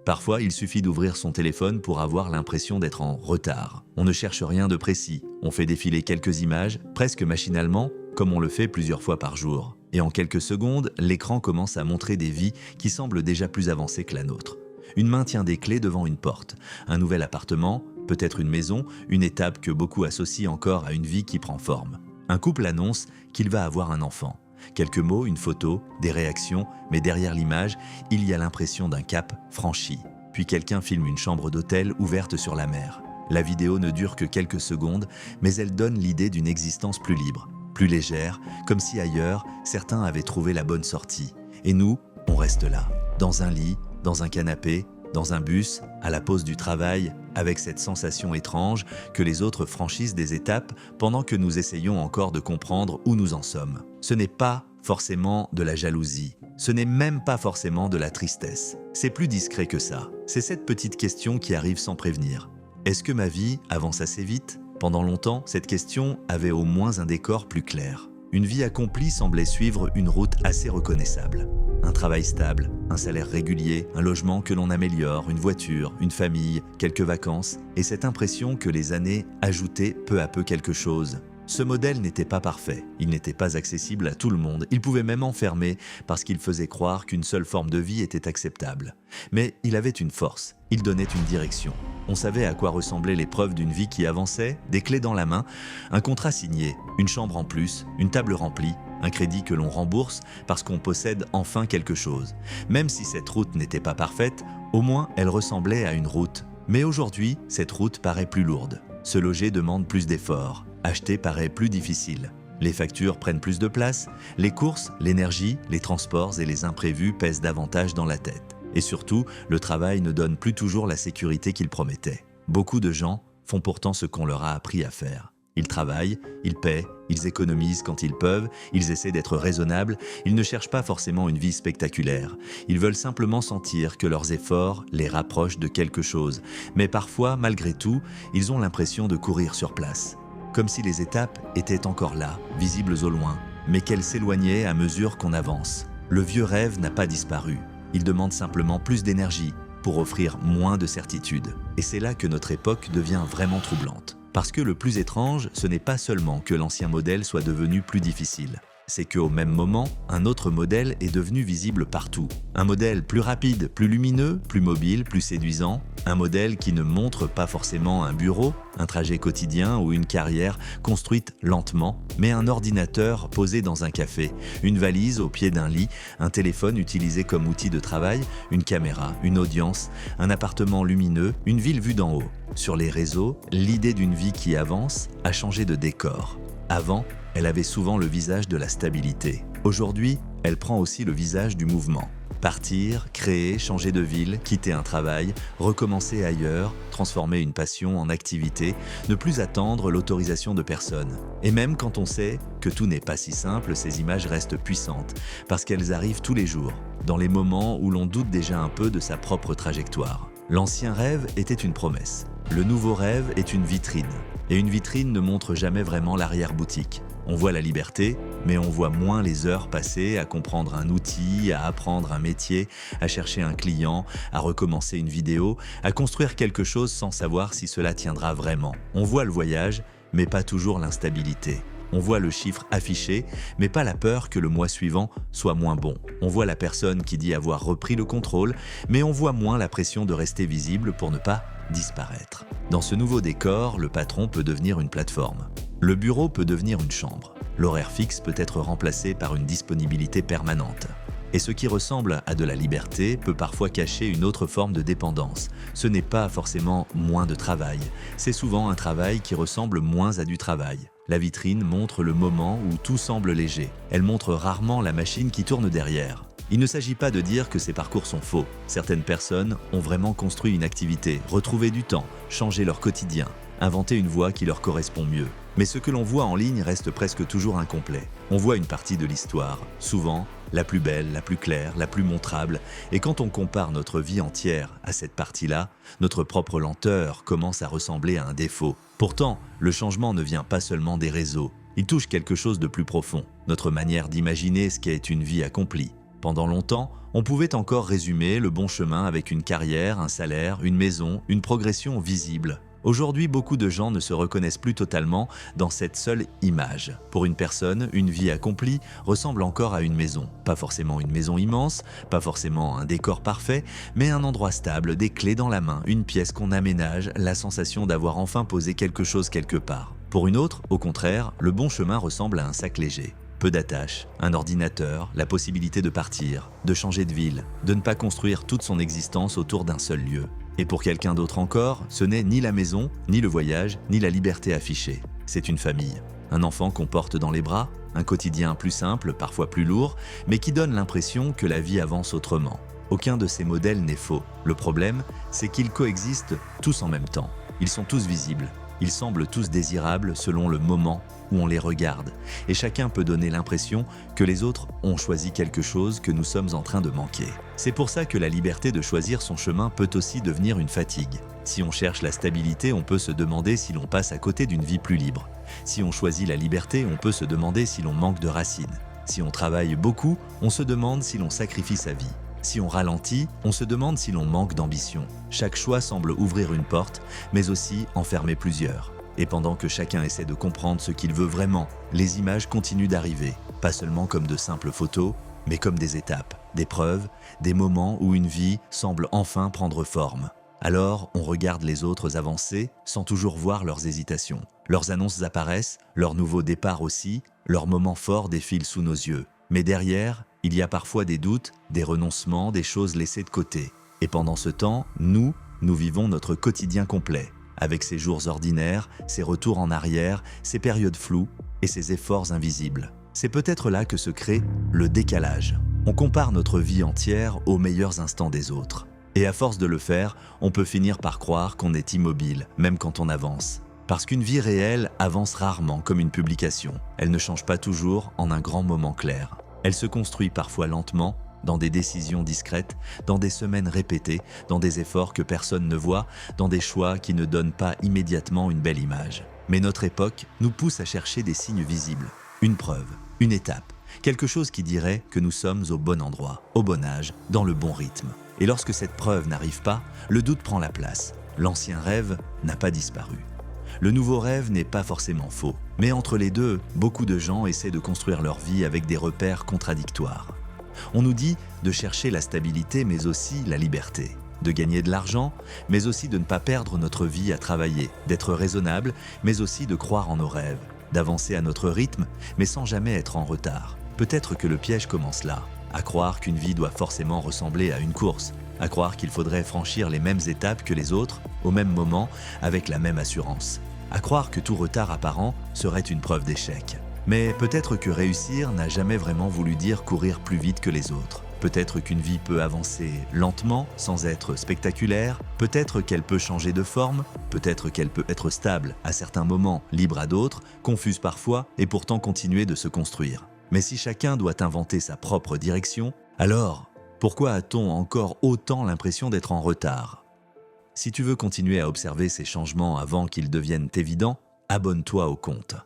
Parfois, il suffit d'ouvrir son téléphone pour avoir l'impression d'être en retard. On ne cherche rien de précis, on fait défiler quelques images, presque machinalement, comme on le fait plusieurs fois par jour. Et en quelques secondes, l'écran commence à montrer des vies qui semblent déjà plus avancées que la nôtre. Une main tient des clés devant une porte, un nouvel appartement, peut-être une maison, une étape que beaucoup associent encore à une vie qui prend forme. Un couple annonce qu'il va avoir un enfant. Quelques mots, une photo, des réactions, mais derrière l'image, il y a l'impression d'un cap franchi. Puis quelqu'un filme une chambre d'hôtel ouverte sur la mer. La vidéo ne dure que quelques secondes, mais elle donne l'idée d'une existence plus libre, plus légère, comme si ailleurs, certains avaient trouvé la bonne sortie. Et nous, on reste là, dans un lit, dans un canapé, dans un bus, à la pause du travail, avec cette sensation étrange que les autres franchissent des étapes pendant que nous essayons encore de comprendre où nous en sommes. Ce n'est pas forcément de la jalousie, ce n'est même pas forcément de la tristesse. C'est plus discret que ça. C'est cette petite question qui arrive sans prévenir. Est-ce que ma vie avance assez vite ? Pendant longtemps, cette question avait au moins un décor plus clair. Une vie accomplie semblait suivre une route assez reconnaissable. Un travail stable, un salaire régulier, un logement que l'on améliore, une voiture, une famille, quelques vacances, et cette impression que les années ajoutaient peu à peu quelque chose. Ce modèle n'était pas parfait, il n'était pas accessible à tout le monde, il pouvait même enfermer parce qu'il faisait croire qu'une seule forme de vie était acceptable. Mais il avait une force, il donnait une direction. On savait à quoi ressemblaient les preuves d'une vie qui avançait, des clés dans la main, un contrat signé, une chambre en plus, une table remplie, un crédit que l'on rembourse parce qu'on possède enfin quelque chose. Même si cette route n'était pas parfaite, au moins elle ressemblait à une route. Mais aujourd'hui, cette route paraît plus lourde. Se loger demande plus d'efforts. Acheter paraît plus difficile. Les factures prennent plus de place, les courses, l'énergie, les transports et les imprévus pèsent davantage dans la tête. Et surtout, le travail ne donne plus toujours la sécurité qu'il promettait. Beaucoup de gens font pourtant ce qu'on leur a appris à faire. Ils travaillent, ils paient, ils économisent quand ils peuvent, ils essaient d'être raisonnables, ils ne cherchent pas forcément une vie spectaculaire. Ils veulent simplement sentir que leurs efforts les rapprochent de quelque chose. Mais parfois, malgré tout, ils ont l'impression de courir sur place. Comme si les étapes étaient encore là, visibles au loin, mais qu'elles s'éloignaient à mesure qu'on avance. Le vieux rêve n'a pas disparu. Il demande simplement plus d'énergie pour offrir moins de certitude. Et c'est là que notre époque devient vraiment troublante. Parce que le plus étrange, ce n'est pas seulement que l'ancien modèle soit devenu plus difficile. C'est qu'au même moment, un autre modèle est devenu visible partout. Un modèle plus rapide, plus lumineux, plus mobile, plus séduisant. Un modèle qui ne montre pas forcément un bureau, un trajet quotidien ou une carrière construite lentement, mais un ordinateur posé dans un café, une valise au pied d'un lit, un téléphone utilisé comme outil de travail, une caméra, une audience, un appartement lumineux, une ville vue d'en haut. Sur les réseaux, l'idée d'une vie qui avance a changé de décor. Avant, elle avait souvent le visage de la stabilité. Aujourd'hui, elle prend aussi le visage du mouvement. Partir, créer, changer de ville, quitter un travail, recommencer ailleurs, transformer une passion en activité, ne plus attendre l'autorisation de personne. Et même quand on sait que tout n'est pas si simple, ces images restent puissantes, parce qu'elles arrivent tous les jours, dans les moments où l'on doute déjà un peu de sa propre trajectoire. L'ancien rêve était une promesse. Le nouveau rêve est une vitrine. Et une vitrine ne montre jamais vraiment l'arrière-boutique. On voit la liberté, mais on voit moins les heures passées à comprendre un outil, à apprendre un métier, à chercher un client, à recommencer une vidéo, à construire quelque chose sans savoir si cela tiendra vraiment. On voit le voyage, mais pas toujours l'instabilité. On voit le chiffre affiché, mais pas la peur que le mois suivant soit moins bon. On voit la personne qui dit avoir repris le contrôle, mais on voit moins la pression de rester visible pour ne pas disparaître. Dans ce nouveau décor, le patron peut devenir une plateforme. Le bureau peut devenir une chambre. L'horaire fixe peut être remplacé par une disponibilité permanente. Et ce qui ressemble à de la liberté peut parfois cacher une autre forme de dépendance. Ce n'est pas forcément moins de travail, c'est souvent un travail qui ressemble moins à du travail. La vitrine montre le moment où tout semble léger. Elle montre rarement la machine qui tourne derrière. Il ne s'agit pas de dire que ces parcours sont faux. Certaines personnes ont vraiment construit une activité, retrouvé du temps, changé leur quotidien, inventé une voie qui leur correspond mieux. Mais ce que l'on voit en ligne reste presque toujours incomplet. On voit une partie de l'histoire, souvent la plus belle, la plus claire, la plus montrable. Et quand on compare notre vie entière à cette partie-là, notre propre lenteur commence à ressembler à un défaut. Pourtant, le changement ne vient pas seulement des réseaux. Il touche quelque chose de plus profond, notre manière d'imaginer ce qu'est une vie accomplie. Pendant longtemps, on pouvait encore résumer le bon chemin avec une carrière, un salaire, une maison, une progression visible. Aujourd'hui, beaucoup de gens ne se reconnaissent plus totalement dans cette seule image. Pour une personne, une vie accomplie ressemble encore à une maison. Pas forcément une maison immense, pas forcément un décor parfait, mais un endroit stable, des clés dans la main, une pièce qu'on aménage, la sensation d'avoir enfin posé quelque chose quelque part. Pour une autre, au contraire, le bon chemin ressemble à un sac léger. Peu d'attaches, un ordinateur, la possibilité de partir, de changer de ville, de ne pas construire toute son existence autour d'un seul lieu. Et pour quelqu'un d'autre encore, ce n'est ni la maison, ni le voyage, ni la liberté affichée. C'est une famille. Un enfant qu'on porte dans les bras, un quotidien plus simple, parfois plus lourd, mais qui donne l'impression que la vie avance autrement. Aucun de ces modèles n'est faux. Le problème, c'est qu'ils coexistent tous en même temps. Ils sont tous visibles. Ils semblent tous désirables selon le moment où on les regarde. Et chacun peut donner l'impression que les autres ont choisi quelque chose que nous sommes en train de manquer. C'est pour ça que la liberté de choisir son chemin peut aussi devenir une fatigue. Si on cherche la stabilité, on peut se demander si l'on passe à côté d'une vie plus libre. Si on choisit la liberté, on peut se demander si l'on manque de racines. Si on travaille beaucoup, on se demande si l'on sacrifie sa vie. Si on ralentit, on se demande si l'on manque d'ambition. Chaque choix semble ouvrir une porte, mais aussi en fermer plusieurs. Et pendant que chacun essaie de comprendre ce qu'il veut vraiment, les images continuent d'arriver, pas seulement comme de simples photos, mais comme des étapes, des preuves, des moments où une vie semble enfin prendre forme. Alors, on regarde les autres avancer sans toujours voir leurs hésitations. Leurs annonces apparaissent, leurs nouveaux départs aussi, leurs moments forts défilent sous nos yeux. Mais derrière, il y a parfois des doutes, des renoncements, des choses laissées de côté. Et pendant ce temps, nous vivons notre quotidien complet, avec ces jours ordinaires, ces retours en arrière, ces périodes floues et ces efforts invisibles. C'est peut-être là que se crée le décalage. On compare notre vie entière aux meilleurs instants des autres. Et à force de le faire, on peut finir par croire qu'on est immobile, même quand on avance. Parce qu'une vie réelle avance rarement comme une publication. Elle ne change pas toujours en un grand moment clair. Elle se construit parfois lentement, dans des décisions discrètes, dans des semaines répétées, dans des efforts que personne ne voit, dans des choix qui ne donnent pas immédiatement une belle image. Mais notre époque nous pousse à chercher des signes visibles, une preuve, une étape, quelque chose qui dirait que nous sommes au bon endroit, au bon âge, dans le bon rythme. Et lorsque cette preuve n'arrive pas, le doute prend la place. L'ancien rêve n'a pas disparu. Le nouveau rêve n'est pas forcément faux, mais entre les deux, beaucoup de gens essaient de construire leur vie avec des repères contradictoires. On nous dit de chercher la stabilité mais aussi la liberté, de gagner de l'argent mais aussi de ne pas perdre notre vie à travailler, d'être raisonnable mais aussi de croire en nos rêves, d'avancer à notre rythme mais sans jamais être en retard. Peut-être que le piège commence là, à croire qu'une vie doit forcément ressembler à une course, à croire qu'il faudrait franchir les mêmes étapes que les autres, au même moment, avec la même assurance. À croire que tout retard apparent serait une preuve d'échec. Mais peut-être que réussir n'a jamais vraiment voulu dire courir plus vite que les autres. Peut-être qu'une vie peut avancer lentement, sans être spectaculaire. Peut-être qu'elle peut changer de forme. Peut-être qu'elle peut être stable à certains moments, libre à d'autres, confuse parfois, et pourtant continuer de se construire. Mais si chacun doit inventer sa propre direction, alors pourquoi a-t-on encore autant l'impression d'être en retard ? Si tu veux continuer à observer ces changements avant qu'ils deviennent évidents, abonne-toi au compte.